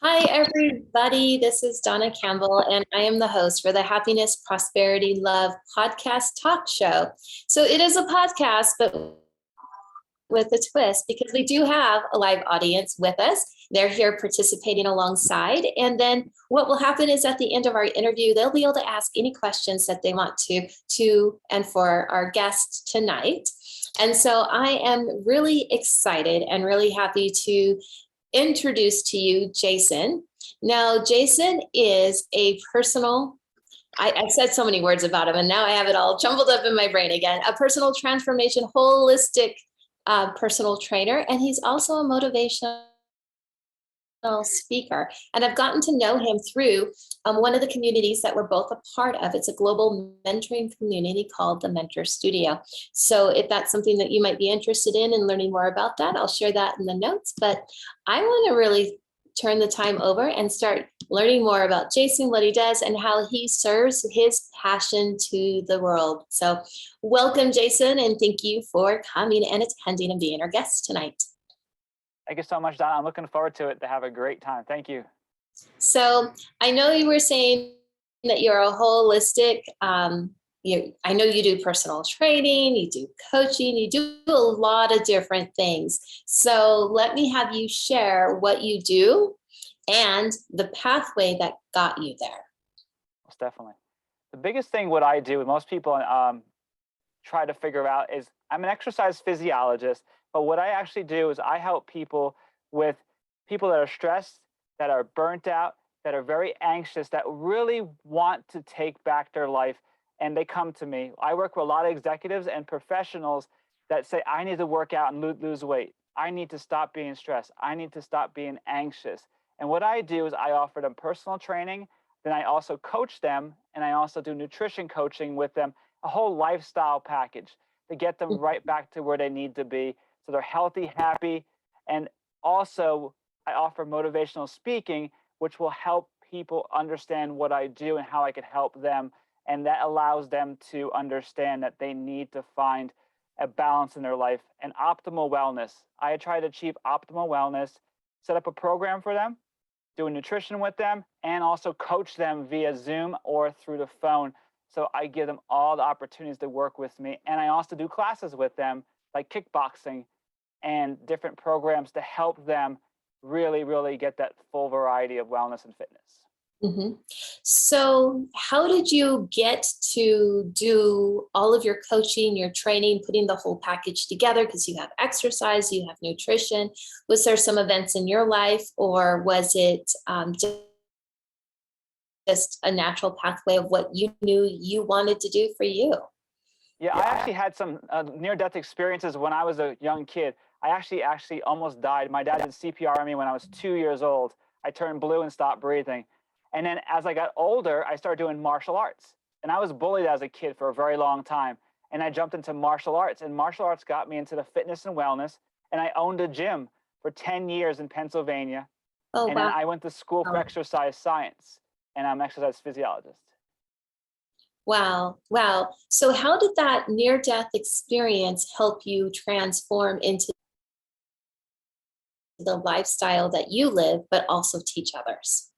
Hi, everybody. This is Donna Campbell, and I am the host for the Happiness, Prosperity, Love podcast talk show. So it is a podcast, but with a twist because we do have a live audience with us. They're here participating alongside. And then what will happen is at the end of our interview, they'll be able to ask any questions that they want to and for our guest tonight. And so I am really excited and really happy to introduce to you Jason. Now, Jason is a personal, I said so many words about him, and now I have it all jumbled up in my brain again. A personal transformation, holistic personal trainer, and he's also a motivational speaker. And I've gotten to know him through one of the communities that we're both a part of. It's a global mentoring community called the Mentor Studio. So if that's something that you might be interested in and learning more about that, I'll share that in the notes. But I want to really turn the time over and start learning more about Jason, what he does, and how he serves his passion to the world. So welcome, Jason, and thank you for coming and attending and being our guest tonight. Thank you so much, Donna. I'm looking forward to it, to have a great time. Thank you. So I know you were saying that you're a holistic, I know you do personal training, you do coaching, you do a lot of different things. So let me have you share what you do and the pathway that got you there. Most definitely. The biggest thing what I do, most people try to figure out, is I'm an exercise physiologist, but what I actually do is I help people that are stressed, that are burnt out, that are very anxious, that really want to take back their life, and they come to me. I work with a lot of executives and professionals that say, I need to work out and lose weight. I need to stop being stressed. I need to stop being anxious. And what I do is I offer them personal training, then I also coach them, and I also do nutrition coaching with them, a whole lifestyle package to get them right back to where they need to be. So they're healthy, happy, and also I offer motivational speaking, which will help people understand what I do and how I could help them. And that allows them to understand that they need to find a balance in their life and optimal wellness. I try to achieve optimal wellness, set up a program for them, do nutrition with them, and also coach them via Zoom or through the phone. So I give them all the opportunities to work with me. And I also do classes with them, like kickboxing and different programs to help them really get that full variety of wellness and fitness. Mm-hmm. So how did you get to do all of your coaching, your training, putting the whole package together? Because you have exercise, you have nutrition. Was there some events in your life, or was it just a natural pathway of what you knew you wanted to do for you? Yeah, I actually had some near-death experiences when I was a young kid. I actually almost died. My dad did CPR on me when I was 2 years old. I turned blue and stopped breathing. And then as I got older, I started doing martial arts. And I was bullied as a kid for a very long time. And I jumped into martial arts. And martial arts got me into the fitness and wellness. And I owned a gym for 10 years in Pennsylvania. Oh, and wow. Then I went to school for exercise science. And I'm an exercise physiologist. Wow. So how did that near-death experience help you transform into the lifestyle that you live, but also teach others?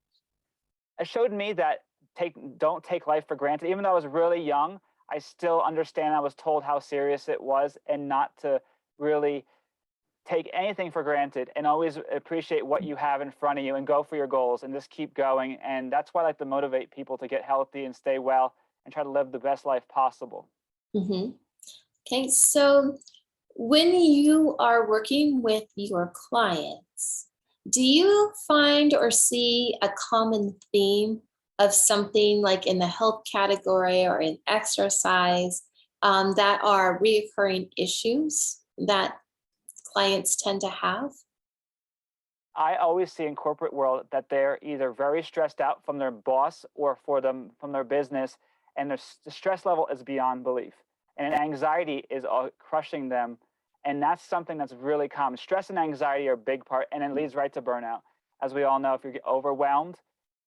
It showed me that don't take life for granted. Even though I was really young, I still understand I was told how serious it was and not to really take anything for granted and always appreciate what you have in front of you and go for your goals and just keep going. And that's why I like to motivate people to get healthy and stay well and try to live the best life possible. Mm-hmm. Okay, so when you are working with your clients, do you find or see a common theme of something like in the health category or in exercise that are reoccurring issues that clients tend to have? I always see in corporate world that they're either very stressed out from their boss or from their business, and the stress level is beyond belief. And anxiety is crushing them. And that's something that's really common. Stress and anxiety are a big part, and it leads right to burnout. As we all know, if you get overwhelmed,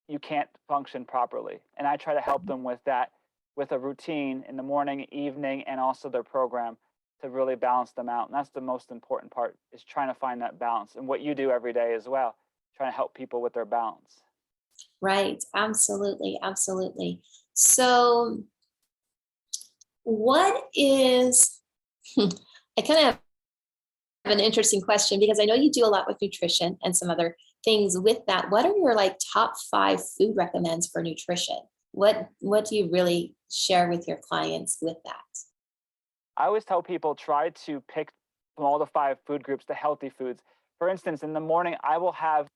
you can't function properly. And I try to help them with that, with a routine in the morning, evening, and also their program to really balance them out. And that's the most important part, is trying to find that balance, and what you do every day as well. trying to help people with their balance. Right. Absolutely. Absolutely. So, what is, I kind of have an interesting question because I know you do a lot with nutrition and some other things with that. What are your like top 5 food recommends for nutrition? What do you really share with your clients with that? I always tell people try to pick from all the 5 food groups the healthy foods. For instance, in the morning, I will have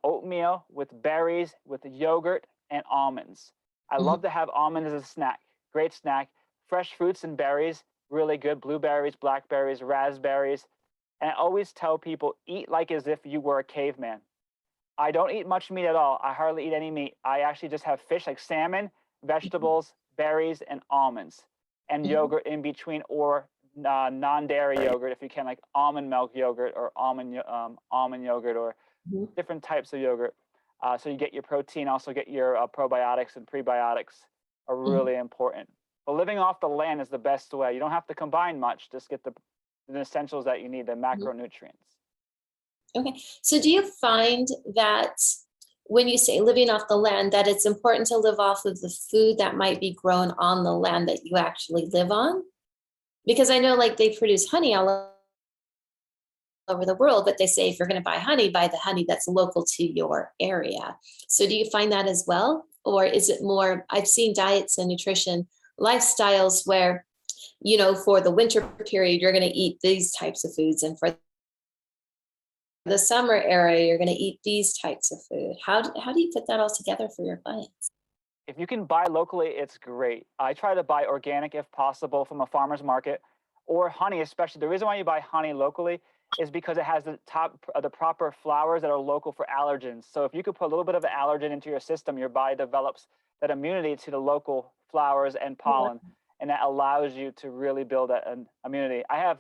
oatmeal with berries, with yogurt and almonds. I Mhm, love to have almonds as a snack. Great snack. Fresh fruits and berries, really good. Blueberries, blackberries, raspberries. And I always tell people eat like as if you were a caveman. I don't eat much meat at all. I hardly eat any meat. I actually just have fish like salmon, mhm, vegetables, berries, and almonds, and mhm, yogurt in between, or non-dairy yogurt if you can, like almond milk yogurt or almond yogurt or mhm, different types of yogurt. So you get your protein, also get your probiotics and prebiotics are mhm, really important. But living off the land is the best way. You don't have to combine much. Just get the essentials that you need, the mhm. macronutrients. Okay. So do you find that when you say living off the land, that it's important to live off of the food that might be grown on the land that you actually live on? Because I know like they produce honey all over the world, but they say if you're going to buy honey, buy the honey that's local to your area. So do you find that as well? Or is it more, I've seen diets and nutrition lifestyles where, for the winter period, you're going to eat these types of foods. And for the summer area, you're going to eat these types of food. How do you put that all together for your clients? If you can buy locally, it's great. I try to buy organic if possible from a farmer's market, or honey, especially. The reason why you buy honey locally is because it has the proper flowers that are local for allergens. So if you could put a little bit of an allergen into your system, your body develops that immunity to the local flowers and pollen, and that allows you to really build an immunity. I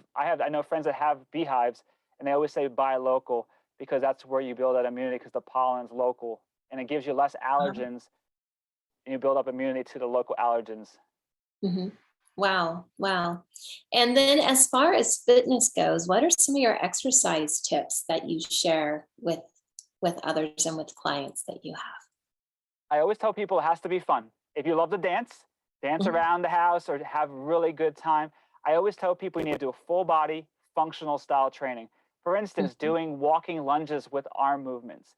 know friends that have beehives, and they always say buy local because that's where you build that immunity because the pollen's local and it gives you less allergens and you build up immunity to the local allergens. Mhm. Wow, wow. And then as far as fitness goes, what are some of your exercise tips that you share with others and with clients that you have? I always tell people it has to be fun. If you love to dance, dance Mhm, around the house or have really good time. I always tell people you need to do a full body functional style training. For instance, mhm, doing walking lunges with arm movements,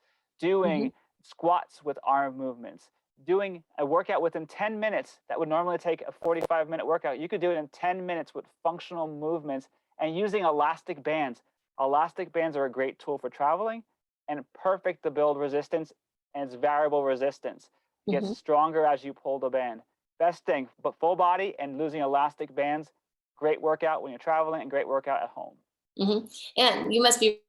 mhm, doing squats with arm movements, doing a workout within 10 minutes that would normally take a 45-minute workout. You could do it in 10 minutes with functional movements and using elastic bands. Elastic bands are a great tool for traveling and perfect to build resistance, and it's variable resistance. It gets mhm, stronger as you pull the band. Best thing, but full body and losing elastic bands, great workout when you're traveling and great workout at home. mhm. And you must be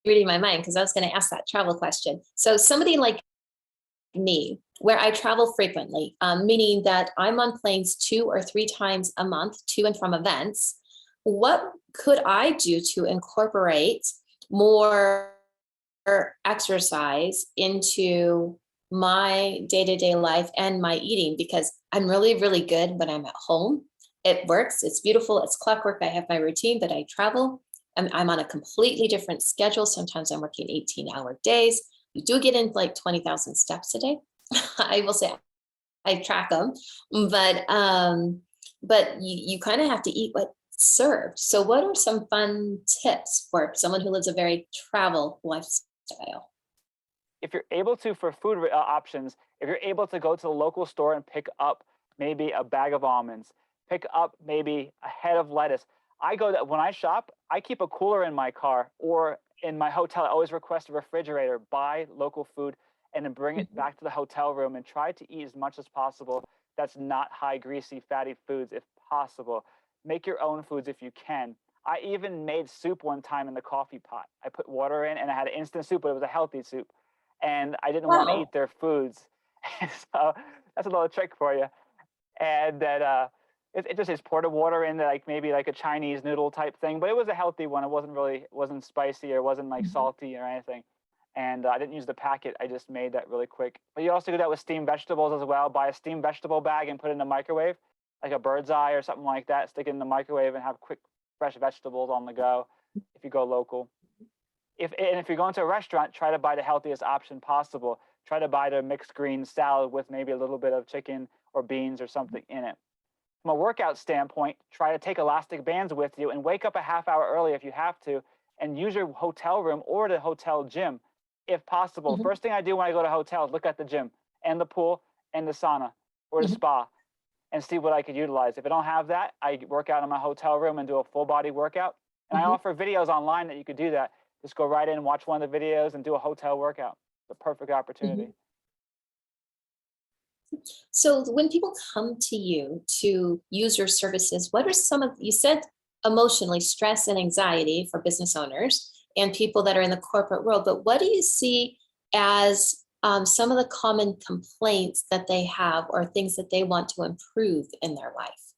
reading my mind because I was going to ask that travel question. So somebody like me, where I travel frequently, meaning that I'm on planes 2 or 3 times a month to and from events. What could I do to incorporate more exercise into my day to day life and my eating? Because I'm really, really good when I'm at home. It works, it's beautiful, it's clockwork. I have my routine, but I travel. I'm on a completely different schedule. Sometimes I'm working 18-hour days. You do get in like 20,000 steps a day. I will say I track them, but you kind of have to eat what's served. So, what are some fun tips for someone who lives a very travel lifestyle? If you're able to, for food options, if you're able to go to the local store and pick up maybe a bag of almonds, pick up maybe a head of lettuce. I go that when I shop, I keep a cooler in my car or in my hotel. I always request a refrigerator, buy local food, and then bring it Mhm, back to the hotel room and try to eat as much as possible that's not high greasy, fatty foods if possible. Make your own foods if you can. I even made soup one time in the coffee pot. I put water in and I had an instant soup, but it was a healthy soup and I didn't want to wow. eat their foods. So that's a little trick for you. And that it just is poured water in like maybe like a Chinese noodle type thing, but it was a healthy one. It wasn't spicy or it wasn't like Mhm, salty or anything. And I didn't use the packet. I just made that really quick. But you also do that with steamed vegetables as well. Buy a steamed vegetable bag and put it in the microwave, like a bird's eye or something like that. Stick it in the microwave and have quick, fresh vegetables on the go if you go local. If you're going to a restaurant, try to buy the healthiest option possible. Try to buy the mixed green salad with maybe a little bit of chicken or beans or something in it. From a workout standpoint, try to take elastic bands with you and wake up a half hour early if you have to, and use your hotel room or the hotel gym if possible. Mhm. First thing I do when I go to hotels, look at the gym and the pool and the sauna or the Mhm. spa and see what I could utilize. If I don't have that, I work out in my hotel room and do a full body workout. And I Mhm. offer videos online that you could do that. Just go right in, watch one of the videos, and do a hotel workout. It's a perfect opportunity. Mhm. So when people come to you to use your services, what are some of, you said emotionally stress and anxiety for business owners and people that are in the corporate world, but what do you see as some of the common complaints that they have or things that they want to improve in their life?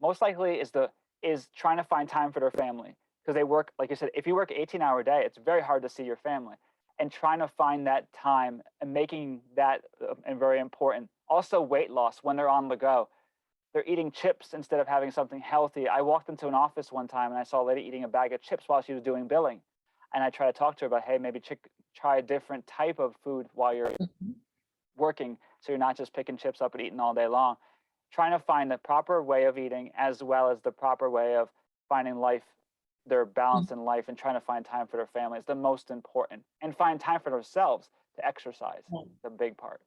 Most likely is trying to find time for their family because they work, like you said, if you work 18-hour day, it's very hard to see your family, and trying to find that time and making that and very important. Also, weight loss when they're on the go. They're eating chips instead of having something healthy. I walked into an office one time and I saw a lady eating a bag of chips while she was doing billing. And I tried to talk to her about, hey, maybe try a different type of food while you're Mhm. working, so you're not just picking chips up and eating all day long. Trying to find the proper way of eating as well as the proper way of finding life, their balance in life, and trying to find time for their family is the most important. And find time for themselves to exercise. Mhm. The big part.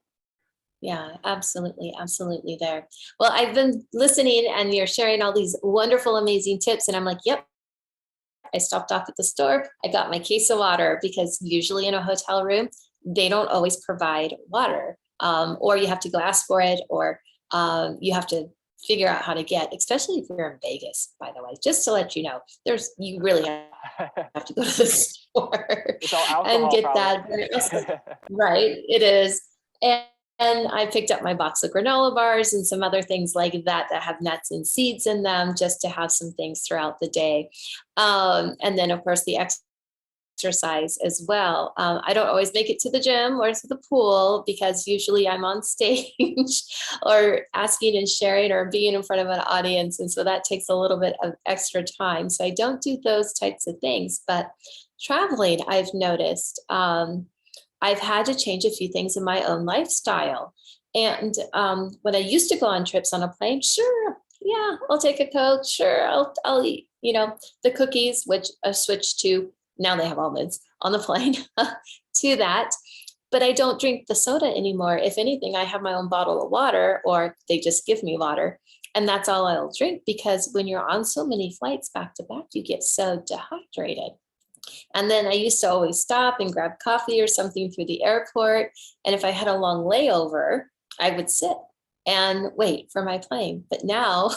Yeah, absolutely. Absolutely there. Well, I've been listening and you're sharing all these wonderful, amazing tips. And I'm like, yep, I stopped off at the store. I got my case of water because usually in a hotel room, they don't always provide water, or you have to go ask for it, or you have to figure out how to get, especially if you're in Vegas, by the way, just to let you know, you really have to go to the store It's all and alcohol, get probably. that. But it also, right, it is. And I picked up my box of granola bars and some other things like that that have nuts and seeds in them just to have some things throughout the day. And then, of course, the exercise as well. I don't always make it to the gym or to the pool because usually I'm on stage or asking and sharing or being in front of an audience. And so that takes a little bit of extra time. So I don't do those types of things. But traveling, I've noticed. I've had to change a few things in my own lifestyle. And when I used to go on trips on a plane, sure, yeah, I'll take a Coke. Sure, I'll eat, the cookies, which I've switched to. Now they have almonds on the plane to that. But I don't drink the soda anymore. If anything, I have my own bottle of water, or they just give me water. And that's all I'll drink because when you're on so many flights back to back, you get so dehydrated. And then I used to always stop and grab coffee or something through the airport. And if I had a long layover, I would sit and wait for my plane. But now,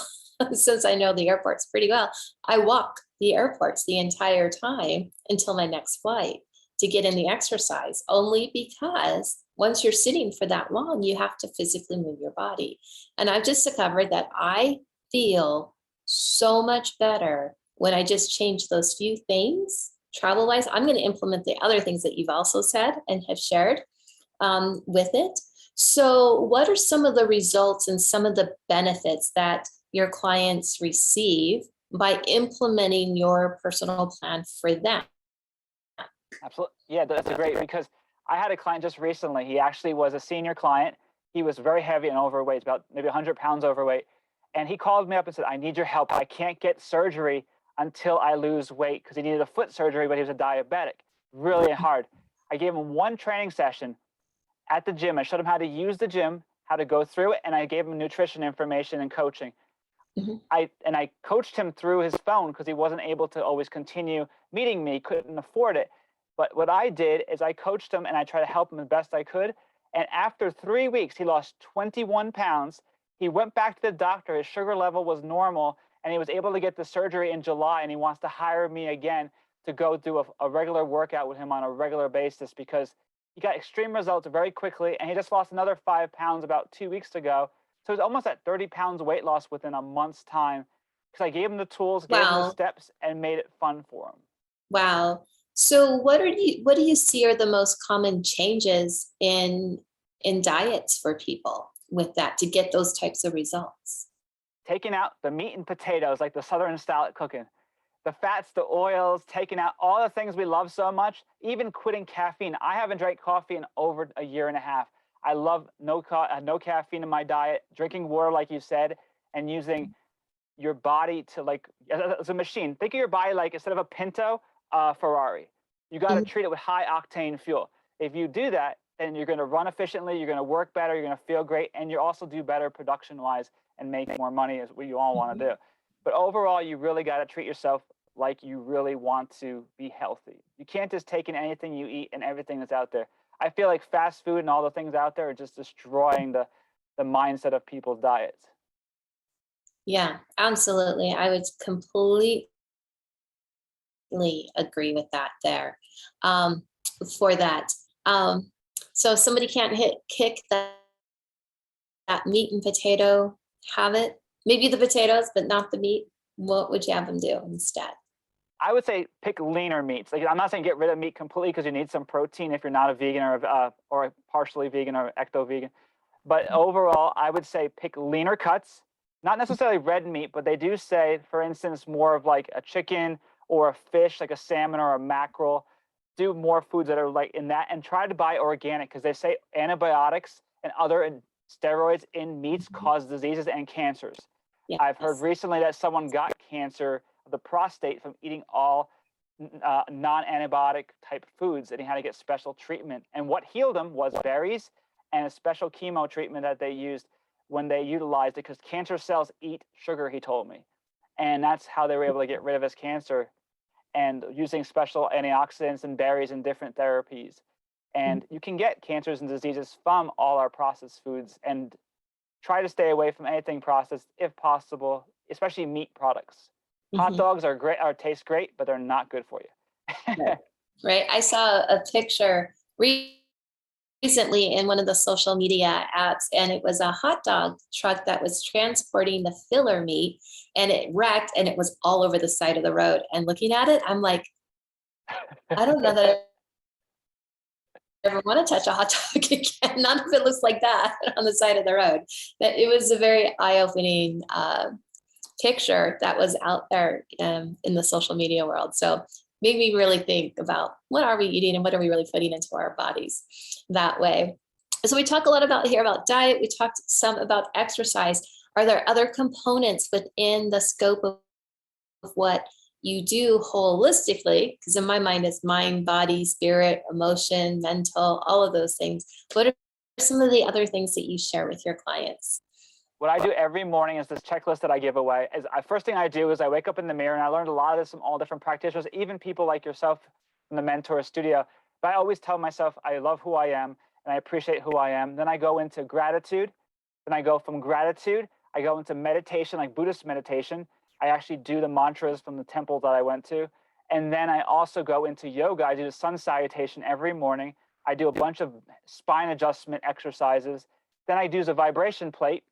since I know the airports pretty well, I walk the airports the entire time until my next flight to get in the exercise, only because once you're sitting for that long, you have to physically move your body. And I've just discovered that I feel so much better when I just change those few things travel wise. I'm going to implement the other things that you've also said and have shared with it. So, what are some of the results and some of the benefits that your clients receive by implementing your personal plan for them? Absolutely. Yeah, that's a great, because I had a client just recently. He actually was a senior client. He was very heavy and overweight, about maybe 100 pounds overweight. And he called me up and said, I need your help. I can't get surgery until I lose weight, because he needed a foot surgery, but he was a diabetic. Really hard. I gave him one training session at the gym. I showed him how to use the gym, how to go through it, and I gave him nutrition information and coaching. Mhm. I coached him through his phone because he wasn't able to always continue meeting me, couldn't afford it. But what I did is I coached him and I tried to help him the best I could. And after 3 weeks, he lost 21 pounds. He went back to the doctor. His sugar level was normal, and he was able to get the surgery in July. And he wants to hire me again to go do a regular workout with him on a regular basis, because he got extreme results very quickly. And he just lost another 5 pounds about 2 weeks ago. So he's almost at 30 pounds weight loss within a month's time, because I gave him the tools, gave him the Wow. steps, and made it fun for him. Wow. So what do you see are the most common changes in diets for people with that to get those types of results? Taking out the meat and potatoes, like the Southern style cooking. the fats, the oils, taking out all the things we love so much, even quitting caffeine. I haven't drank coffee in over a year and a half. I love no caffeine in my diet, drinking water, like you said, and using your body to like, as a machine. Think of your body like, instead of a Pinto, Ferrari. You got to treat it with high octane fuel. If you do that, then you're going to run efficiently, you're going to work better, you're going to feel great, and you also do better production wise and make more money, is what you all want to do. But overall, you really got to treat yourself like you really want to be healthy. You can't just take in anything you eat and everything that's out there. I feel like fast food and all the things out there are just destroying the mindset of people's diets. Yeah, absolutely. I would completely agree with that there. For that. So if somebody can't kick that meat and potato habit, maybe the potatoes, but not the meat, what would you have them do instead? I would say pick leaner meats. Like, I'm not saying get rid of meat completely, because you need some protein if you're not a vegan or partially vegan or ecto-vegan. But overall, I would say pick leaner cuts, not necessarily red meat, but they do say, for instance, more of like a chicken or a fish, like a salmon or a mackerel. Do more foods that are like in that, and try to buy organic, because they say antibiotics and other steroids in meats cause diseases and cancers. Yes. I've heard recently that someone got cancer of the prostate from eating all non-antibiotic type foods, and he had to get special treatment. And what healed him was berries and a special chemo treatment that they used when they utilized it, because cancer cells eat sugar, he told me. And that's how they were able to get rid of his cancer, and using special antioxidants and berries and different therapies. And you can get cancers and diseases from all our processed foods, and try to stay away from anything processed if possible, especially meat products. Hot dogs are great, or taste great, but they're not good for you. Right. I saw a picture recently in one of the social media apps, and it was a hot dog truck that was transporting the filler meat, and it wrecked, and it was all over the side of the road. And looking at it, I'm like, I don't know that I ever want to touch a hot dog again, not if it looks like that on the side of the road. That it was a very eye-opening picture that was out there in the social media world. So made me really think about, what are we eating and what are we really putting into our bodies that way. So we talk a lot about diet. We talked some about exercise. Are there other components within the scope of what you do holistically? Because in my mind, it's mind, body, spirit, emotion, mental, all of those things. What are some of the other things that you share with your clients? What I do every morning is this checklist that I give away. First thing I do is I wake up in the mirror, and I learned a lot of this from all different practitioners, even people like yourself from the Mentor Studio. But I always tell myself I love who I am and I appreciate who I am. Then I go into gratitude. Then I go from gratitude, I go into meditation, like Buddhist meditation. I actually do the mantras from the temple that I went to. And then I also go into yoga. I do the sun salutation every morning. I do a bunch of spine adjustment exercises. Then I do the vibration plate,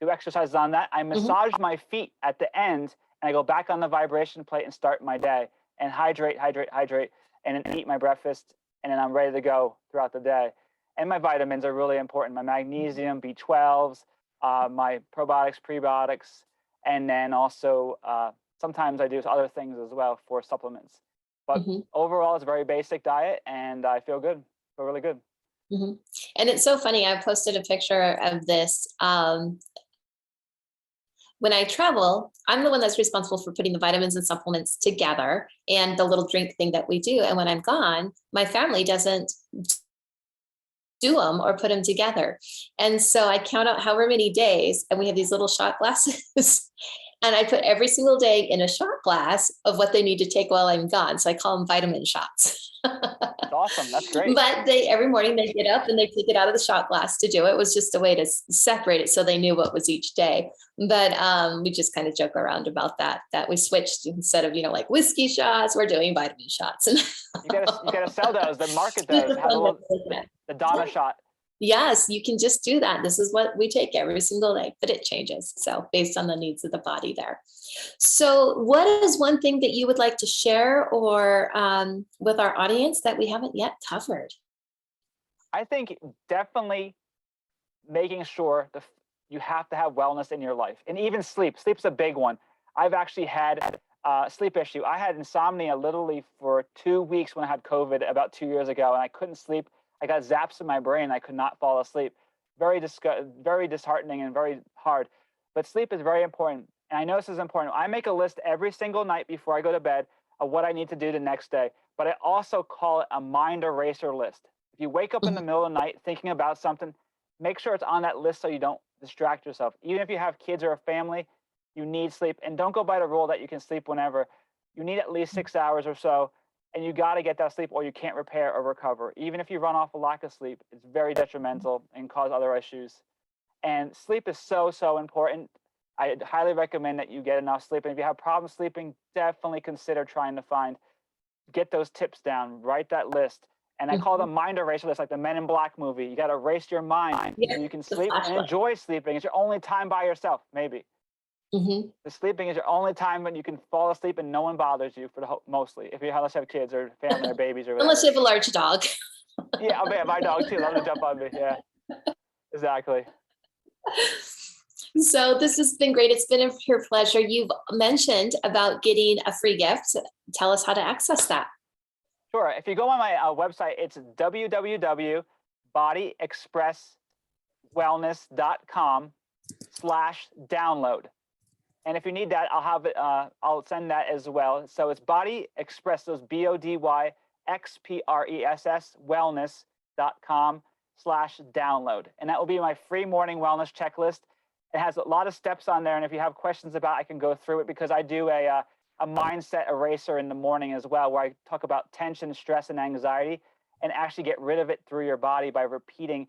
do exercises on that. I massage my feet at the end, and I go back on the vibration plate and start my day, and hydrate, and then eat my breakfast, and then I'm ready to go throughout the day. And my vitamins are really important. My magnesium, B12s, my probiotics, prebiotics, and then also sometimes I do other things as well for supplements. But overall, it's a very basic diet, and I feel good, feel really good. And it's so funny. I posted a picture of this. When I travel, I'm the one that's responsible for putting the vitamins and supplements together and the little drink thing that we do. And when I'm gone, my family doesn't do them or put them together. And so I count out however many days, and we have these little shot glasses. And I put every single day in a shot glass of what they need to take while I'm gone. So I call them vitamin shots. That's awesome. That's great. But every morning they get up and they take it out of the shot glass to do it. It was just a way to separate it so they knew what was each day. But we just kind of joke around about that we switched, instead of, like whiskey shots, we're doing vitamin shots. And you gotta sell those, the market those, have the Donna shot. Yes, you can just do that. This is what we take every single day, but it changes. So based on the needs of the body there. So what is one thing that you would like to share or with our audience that we haven't yet covered? I think definitely making sure you have to have wellness in your life, and even sleep. Sleep's a big one. I've actually had sleep issue. I had insomnia literally for 2 weeks when I had COVID about 2 years ago, and I couldn't sleep. I got zaps in my brain. I could not fall asleep. Very disheartening and very hard. But sleep is very important. And I know this is important. I make a list every single night before I go to bed of what I need to do the next day. But I also call it a mind eraser list. If you wake up in the middle of the night thinking about something, make sure it's on that list so you don't distract yourself. Even if you have kids or a family, you need sleep. And don't go by the rule that you can sleep whenever. You need at least 6 hours or so, and you got to get that sleep or you can't repair or recover. Even if you run off a lack of sleep, it's very detrimental and cause other issues. And sleep is so, so important. I highly recommend that you get enough sleep. And if you have problems sleeping, definitely consider trying to get those tips down, write that list. And I call them mind eraser list, like the Men in Black movie. You got to erase your mind so you can sleep and enjoy sleeping. It's your only time by yourself, maybe. The sleeping is your only time when you can fall asleep and no one bothers you mostly. Unless you have kids or family or babies or whatever. Unless you have a large dog. Yeah, my dog too. Love to jump on me. Yeah, exactly. So this has been great. It's been a pure pleasure. You've mentioned about getting a free gift. Tell us how to access that. Sure. If you go on my website, it's www.bodyexpresswellness.com/download. And if you need that, I'll send that as well. So it's BodyXpress, those BodyXpress wellness.com/download. And that will be my free morning wellness checklist. It has a lot of steps on there. And if you have questions about it, I can go through it because I do a mindset eraser in the morning as well, where I talk about tension, stress, and anxiety, and actually get rid of it through your body by repeating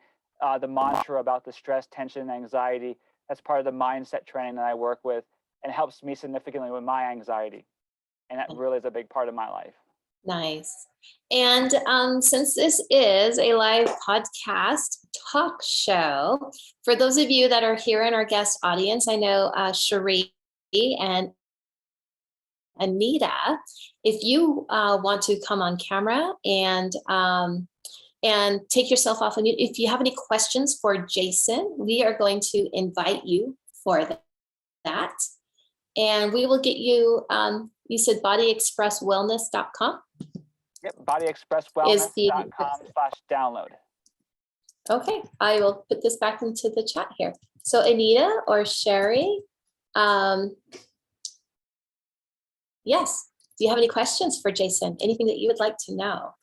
the mantra about the stress, tension, and anxiety. That's part of the mindset training that I work with, and helps me significantly with my anxiety. And that really is a big part of my life. Nice. And since this is a live podcast talk show, for those of you that are here in our guest audience, I know Cherie and Anita, if you want to come on camera and take yourself off, and if you have any questions for Jason, we are going to invite you for that. And we will get you, you said bodyexpresswellness.com? Yep, bodyexpresswellness.com/download. Okay, I will put this back into the chat here. So Anita or Sherry, yes, do you have any questions for Jason? Anything that you would like to know?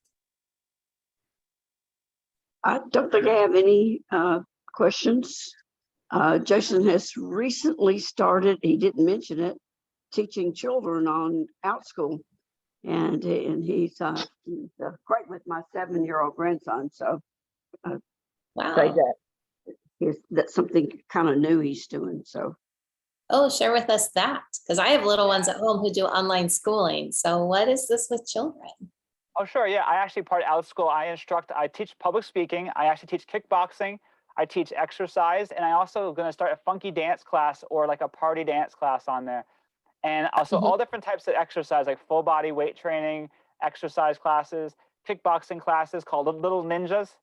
I don't think I have any questions. Jason has recently started, he didn't mention it, teaching children on OutSchool. And he's great with my 7-year-old grandson. So Wow. say that's something kind of new he's doing. So. Oh, share with us that, because I have little ones at home who do online schooling. So what is this with children? Oh, sure. Yeah, I actually part of OutSchool. I teach public speaking. I actually teach kickboxing. I teach exercise. And I also going to start a funky dance class or like a party dance class on there. And also all different types of exercise, like full body weight training, exercise classes, kickboxing classes called Little Ninjas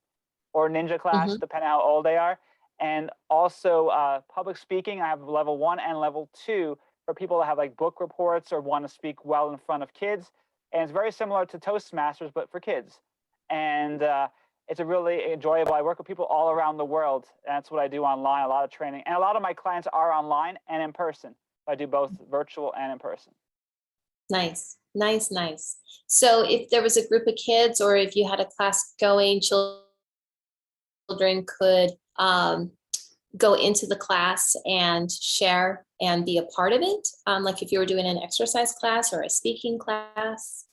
or Ninja class, depending on how old they are. And also public speaking. I have level 1 and level 2 for people that have like book reports or want to speak well in front of kids. And it's very similar to Toastmasters, but for kids. And it's a really enjoyable. I work with people all around the world. And that's what I do online, a lot of training. And a lot of my clients are online and in person. I do both virtual and in person. Nice, nice, nice. So if there was a group of kids or if you had a class going, children could go into the class and share and be a part of it? Like if you were doing an exercise class or a speaking class?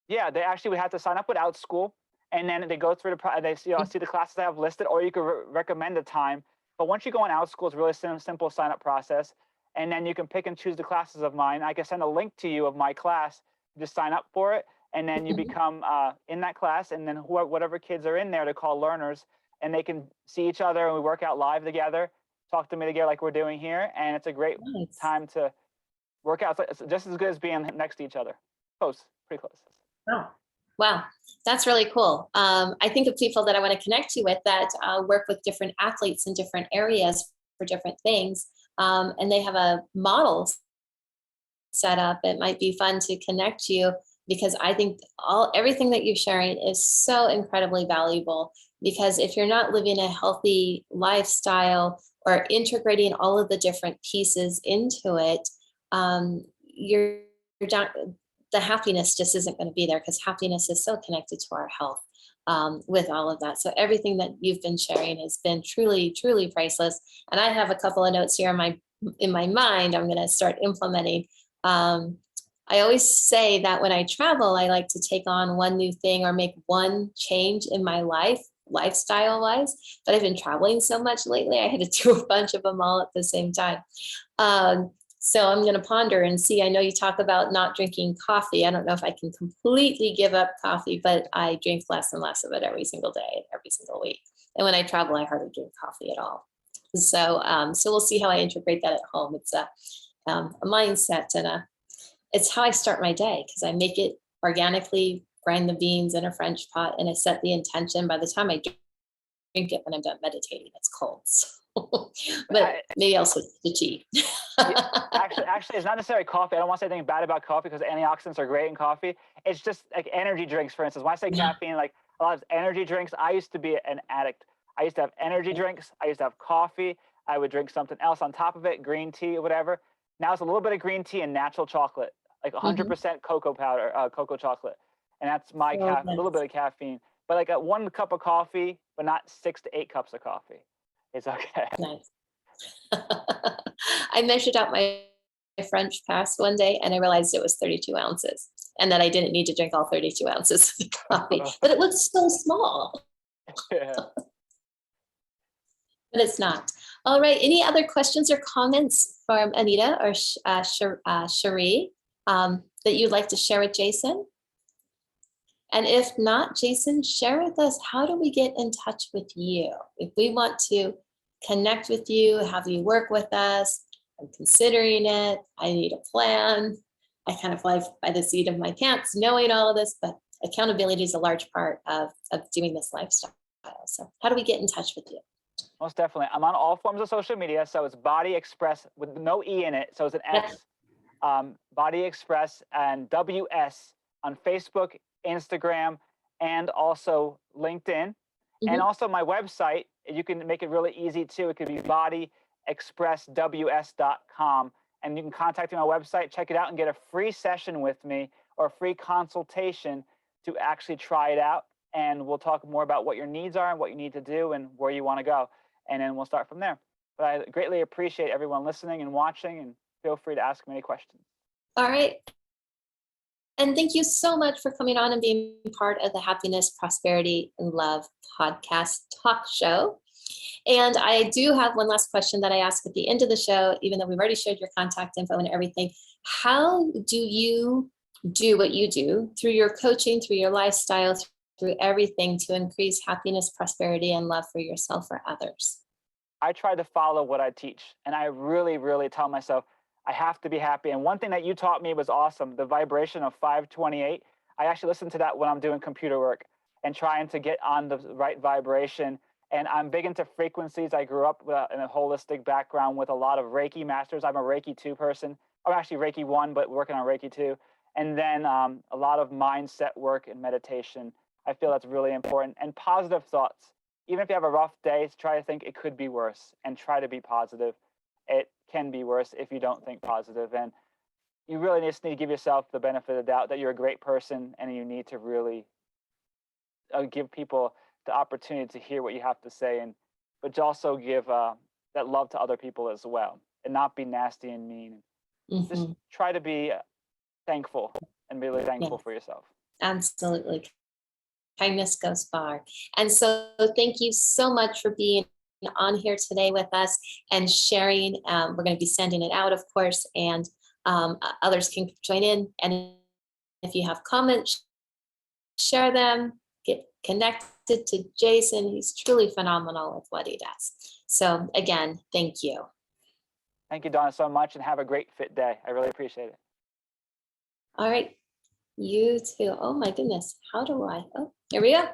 Yeah, they actually would have to sign up with OutSchool, and then they go through they see the classes I have listed, or you could recommend a time. But once you go on OutSchool, it's a really simple sign-up process. And then you can pick and choose the classes of mine. I can send a link to you of my class. Just sign up for it. And then you become in that class. And then whatever kids are in there to call learners. And they can see each other and we work out live together, talk to me together like we're doing here. And it's a great time to work out. It's just as good as being next to each other. Close, pretty close. Oh, wow. That's really cool. I think of people that I want to connect you with that work with different athletes in different areas for different things. And they have a model set up, it might be fun to connect you, because I think everything that you're sharing is so incredibly valuable. Because if you're not living a healthy lifestyle or integrating all of the different pieces into it, you're not, the happiness just isn't going to be there, because happiness is so connected to our health with all of that. So everything that you've been sharing has been truly, truly priceless. And I have a couple of notes here in my mind I'm going to start implementing. I always say that when I travel, I like to take on one new thing or make one change in my life, lifestyle wise. But I've been traveling so much lately, I had to do a bunch of them all at the same time. So I'm going to ponder and see. I know you talk about not drinking coffee. I don't know if I can completely give up coffee, but I drink less and less of it every single day, every single week. And when I travel, I hardly drink coffee at all. So we'll see how I integrate that at home. It's a mindset, and it's how I start my day, because I make it organically, grind the beans in a French pot, and I set the intention. By the time I drink it, when I'm done meditating, it's cold. So, but maybe I'll switch to tea. Actually, it's not necessarily coffee. I don't want to say anything bad about coffee, because antioxidants are great in coffee. It's just like energy drinks, for instance. When I say caffeine, like a lot of energy drinks, I used to be an addict. I used to have energy drinks. I used to have coffee. I would drink something else on top of it, green tea or whatever. Now it's a little bit of green tea and natural chocolate, like 100% cocoa powder, cocoa chocolate. And that's my a little bit of caffeine. But like 1 cup of coffee, but not 6 to 8 cups of coffee. It's okay. Nice. I measured out my French press one day, and I realized it was 32 ounces, and that I didn't need to drink all 32 ounces of coffee, but it looks so small. Yeah. But it's not. All right. Any other questions or comments from Anita or Cherie that you'd like to share with Jason? And if not, Jason, share with us, how do we get in touch with you? If we want to connect with you, have you work with us, I'm considering it, I need a plan. I kind of fly by the seat of my pants knowing all of this, but accountability is a large part of doing this lifestyle. So how do we get in touch with you? Most definitely. I'm on all forms of social media. So it's BodyXpress with no E in it. So it's an X, BodyXpress and WS on Facebook, Instagram, and also LinkedIn. And also my website, you can make it really easy too. It could be bodyexpressws.com. And you can contact me on my website, check it out, and get a free session with me or a free consultation to actually try it out. And we'll talk more about what your needs are and what you need to do and where you want to go. And then we'll start from there. But I greatly appreciate everyone listening and watching, and feel free to ask me any questions. All right. And thank you so much for coming on and being part of the Happiness, Prosperity, and Love podcast talk show. And I do have one last question that I ask at the end of the show, even though we've already shared your contact info and everything. How do you do what you do through your coaching, through your lifestyle, through everything to increase happiness, prosperity, and love for yourself or others? I try to follow what I teach. And I really, really tell myself, I have to be happy. And one thing that you taught me was awesome. The vibration of 528. I actually listen to that when I'm doing computer work and trying to get on the right vibration. And I'm big into frequencies. I grew up in a holistic background with a lot of Reiki masters. I'm a Reiki 2 person. I'm actually Reiki 1, but working on Reiki 2. And then a lot of mindset work and meditation. I feel that's really important. And positive thoughts. Even if you have a rough day, try to think it could be worse and try to be positive. It can be worse if you don't think positive. And you really just need to give yourself the benefit of the doubt that you're a great person, and you need to really give people the opportunity to hear what you have to say, but also give that love to other people as well, and not be nasty and mean. Just try to be thankful and be really thankful for yourself. Absolutely. Kindness goes far. And so thank you so much for being on here today with us and sharing. We're going to be sending it out, of course, and others can join in. And if you have comments, share them, get connected to Jason. He's truly phenomenal with what he does. So again, thank you. Thank you, Donna, so much, and have a great fit day. I really appreciate it. All right. You too. Oh my goodness. How do I? Oh, here we go.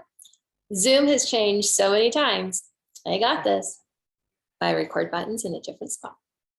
Zoom has changed so many times. I got this. My record button's in a different spot.